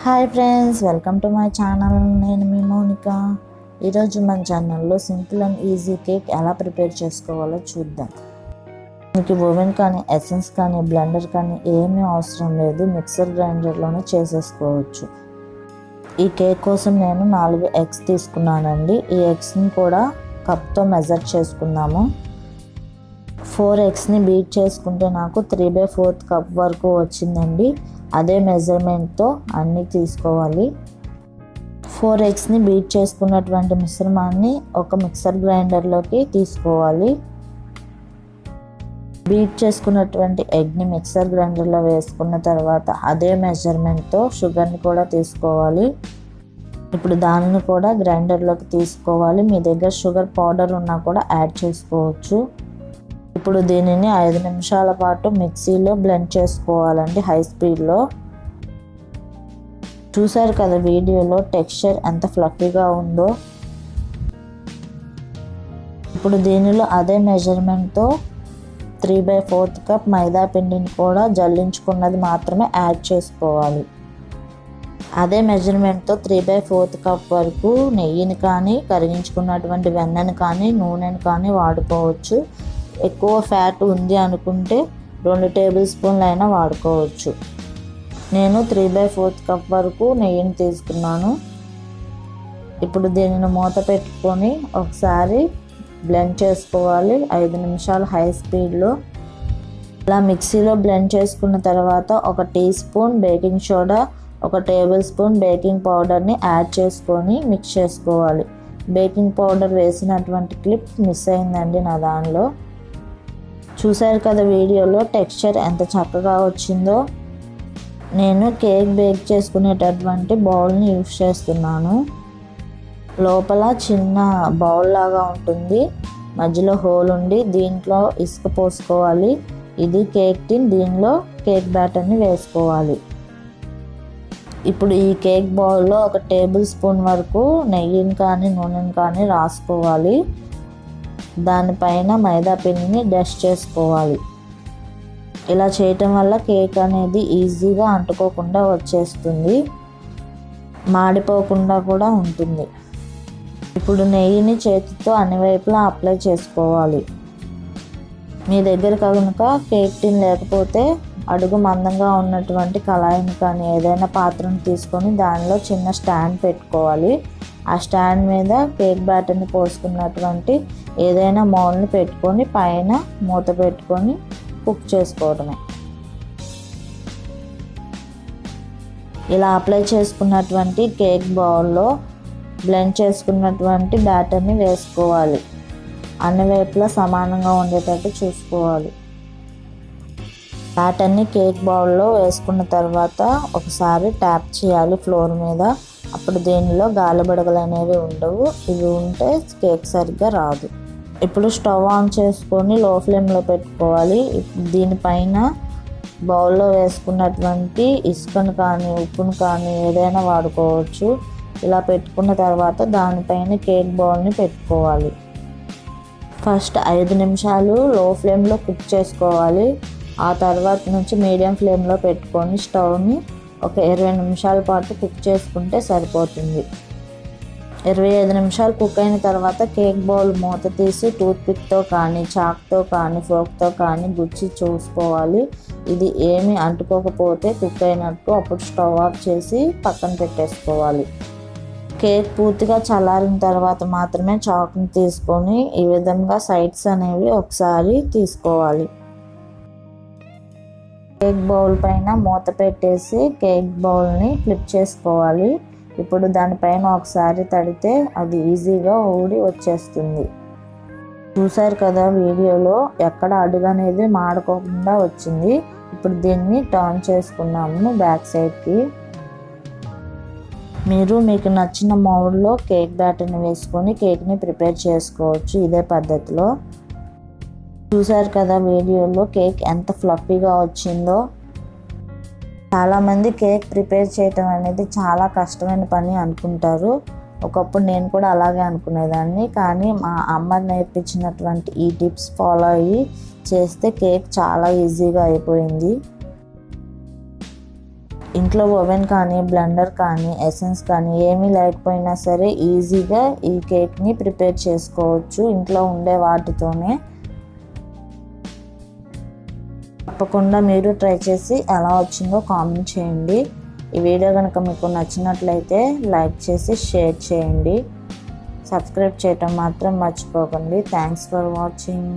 Hi friends, welcome to my channel. నేను మీ మౌనిక. ఈరోజు మన ఛానల్లో సింపుల్ అండ్ ఈజీ కేక్ ఎలా ప్రిపేర్ చేసుకోవాలో చూద్దాం. మీకు ఓవెన్ కానీ ఎసెన్స్ కానీ బ్లెండర్ కానీ ఏమీ అవసరం లేదు, మిక్సర్ గ్రైండర్లోనే చేసేసుకోవచ్చు. ఈ కేక్ కోసం నేను 4 ఎగ్స్ తీసుకున్నానండి. ఈ ఎగ్స్ని కూడా కప్తో మెజర్ చేసుకుందాము. 4 ఎగ్స్ని బీట్ చేసుకుంటే నాకు 3/4 కప్ వరకు వచ్చిందండి. అదే మెజర్మెంట్తో అన్నీ తీసుకోవాలి. 4 ఎగ్స్ని బీట్ చేసుకున్నటువంటి మిశ్రమాన్ని ఒక మిక్సర్ గ్రైండర్లోకి తీసుకోవాలి. బీట్ చేసుకున్నటువంటి ఎగ్ని మిక్సర్ గ్రైండర్లో వేసుకున్న తర్వాత అదే మెజర్మెంట్తో షుగర్ని కూడా తీసుకోవాలి. ఇప్పుడు దానిని కూడా గ్రైండర్లోకి తీసుకోవాలి. మీ దగ్గర షుగర్ పౌడర్ ఉన్నా కూడా యాడ్ చేసుకోవచ్చు. ఇప్పుడు దీనిని 5 నిమిషాల పాటు మిక్సీలో బ్లెండ్ చేసుకోవాలండి, హై స్పీడ్లో. చూసారు కదా వీడియోలో టెక్స్చర్ ఎంత ఫ్లఫీగా ఉందో. ఇప్పుడు దీనిలో అదే మెజర్మెంట్తో 3/4 కప్ మైదా పిండిని కూడా జల్లించుకున్నది మాత్రమే యాడ్ చేసుకోవాలి. అదే మెజర్మెంట్తో 3/4 కప్ వరకు నెయ్యిని కానీ కరిగించుకున్నటువంటి వెన్నని కానీ నూనెని కానీ వాడుకోవచ్చు. ఎక్కువ ఫ్యాట్ ఉంది అనుకుంటే 2 టేబుల్ స్పూన్లు అయినా వాడుకోవచ్చు. నేను 3/4 కప్ వరకు నెయ్యిని తీసుకున్నాను. ఇప్పుడు దీనిని మూత పెట్టుకొని ఒకసారి బ్లెండ్ చేసుకోవాలి 5 నిమిషాలు హై స్పీడ్లో. ఇలా మిక్సీలో బ్లెండ్ చేసుకున్న తర్వాత 1 teaspoon baking soda, 1 tablespoon baking పౌడర్ని యాడ్ చేసుకొని మిక్స్ చేసుకోవాలి. బేకింగ్ పౌడర్ వేసినటువంటి క్లిప్ మిస్ అయిందండి నా దానిలో. చూసారు కదా వీడియోలో టెక్స్చర్ ఎంత చక్కగా వచ్చిందో. నేను కేక్ బేక్ చేసుకునేటటువంటి బౌల్ని యూస్ చేస్తున్నాను. లోపల చిన్న బౌల్ లాగా ఉంటుంది, మధ్యలో హోల్ ఉండి దీంట్లో ఇసుక పోసుకోవాలి. ఇది కేక్ టిన్, దీనిలో కేక్ బ్యాటర్ని వేసుకోవాలి. ఇప్పుడు ఈ కేక్ బౌల్లో 1 టేబుల్ స్పూన్ వరకు నెయ్యిని కానీ నూనెని కానీ రాసుకోవాలి. దానిపైన మైదా పిండిని డస్ట్ చేసుకోవాలి. ఇలా చేయటం వల్ల కేక్ అనేది ఈజీగా అంటుకోకుండా వచ్చేస్తుంది, మాడిపోకుండా కూడా ఉంటుంది. ఇప్పుడు నెయ్యిని చేతితో అన్ని వైపులా అప్లై చేసుకోవాలి. మీ దగ్గర కనుక కేక్ టిన్ లేకపోతే అడుగు మందంగా ఉన్నటువంటి కళాయిని కానీ ఏదైనా పాత్రను తీసుకొని దానిలో చిన్న స్టాండ్ పెట్టుకోవాలి. ఆ స్టాండ్ మీద కేక్ బ్యాటర్ని పోసుకున్నటువంటి ఏదైనా మౌల్ని పెట్టుకొని పైన మూత పెట్టుకొని కుక్ చేసుకోవడమే. ఇలా అప్లై చేసుకున్నటువంటి కేక్ బౌల్లో బ్లెండ్ చేసుకున్నటువంటి బ్యాటర్ని వేసుకోవాలి. అన్ని వైపులా సమానంగా ఉండేటట్టు చూసుకోవాలి. బ్యాటర్ని కేక్ బౌల్లో వేసుకున్న తర్వాత ఒకసారి ట్యాప్ చేయాలి ఫ్లోర్ మీద. అప్పుడు దీనిలో గాలి బుడగలు అనేవి ఉండవు. ఇవి ఉంటే కేక్ సరిగ్గా రాదు. ఇప్పుడు స్టవ్ ఆన్ చేసుకొని లో ఫ్లేమ్లో పెట్టుకోవాలి. దీనిపైన బౌల్లో వేసుకున్నటువంటి ఇసుకను కానీ ఉప్పును కానీ ఏదైనా వాడుకోవచ్చు. ఇలా పెట్టుకున్న తర్వాత దానిపైన కేక్ బౌల్ని పెట్టుకోవాలి. ఫస్ట్ 5 నిమిషాలు లో ఫ్లేమ్లో కుక్ చేసుకోవాలి. ఆ తర్వాత నుంచి మీడియం ఫ్లేమ్లో పెట్టుకొని స్టవ్ని ఒక 20 నిమిషాల పాటు కుక్ చేసుకుంటే సరిపోతుంది. 25 నిమిషాలు కుక్ అయిన తర్వాత కేక్ బౌల్ మూత తీసి టూత్పిక్తో కానీ చాక్తో కానీ ఫోర్క్తో కానీ గుచ్చి చూసుకోవాలి. ఇది ఏమీ అంటుకోకపోతే కుక్ అయినట్టు. అప్పుడు స్టవ్ ఆఫ్ చేసి పక్కన పెట్టేసుకోవాలి. కేక్ పూర్తిగా చల్లారిన తర్వాత మాత్రమే చాక్ని తీసుకొని ఈ విధంగా సైడ్స్ అనేవి ఒకసారి తీసుకోవాలి. కేక్ బౌల్ పైన మూత పెట్టేసి కేక్ బౌల్ని ఫ్లిప్ చేసుకోవాలి. ఇప్పుడు దానిపైన ఒకసారి తడితే అది ఈజీగా ఊడి వచ్చేస్తుంది. చూసారు కదా వీడియోలో ఎక్కడ అడుగు అనేది మాడుకోకుండా వచ్చింది. ఇప్పుడు దీన్ని టర్న్ చేసుకున్నాము బ్యాక్ సైడ్కి. మీకు నచ్చిన మౌల్డ్లో కేక్ బ్యాటర్ని వేసుకొని కేక్ని ప్రిపేర్ చేసుకోవచ్చు ఇదే పద్ధతిలో. చూసారు కదా వీడియోలో కేక్ ఎంత ఫ్లఫీగా వచ్చిందో. చాలామంది కేక్ ప్రిపేర్ చేయటం అనేది చాలా కష్టమైన పని అనుకుంటారు. ఒకప్పుడు నేను కూడా అలాగే అనుకునేదాన్ని. కానీ మా అమ్మ నేర్పించినటువంటి ఈ టిప్స్ ఫాలో అయ్యి చేస్తే కేక్ చాలా ఈజీగా అయిపోయింది. ఇంట్లో ఓవెన్ కానీ బ్లెండర్ కానీ ఎసెన్స్ కానీ ఏమీ లేకపోయినా సరే ఈజీగా ఈ కేక్ని ప్రిపేర్ చేసుకోవచ్చు ఇంట్లో ఉండే వాటితోనే. తప్పకుండా మీరు ట్రై చేసి ఎలా వచ్చిందో కామెంట్ చేయండి. ఈ వీడియో కనుక మీకు నచ్చినట్లయితే లైక్ చేసి షేర్ చేయండి. సబ్స్క్రైబ్ చేయటం మాత్రం మర్చిపోకండి. Thanks for watching.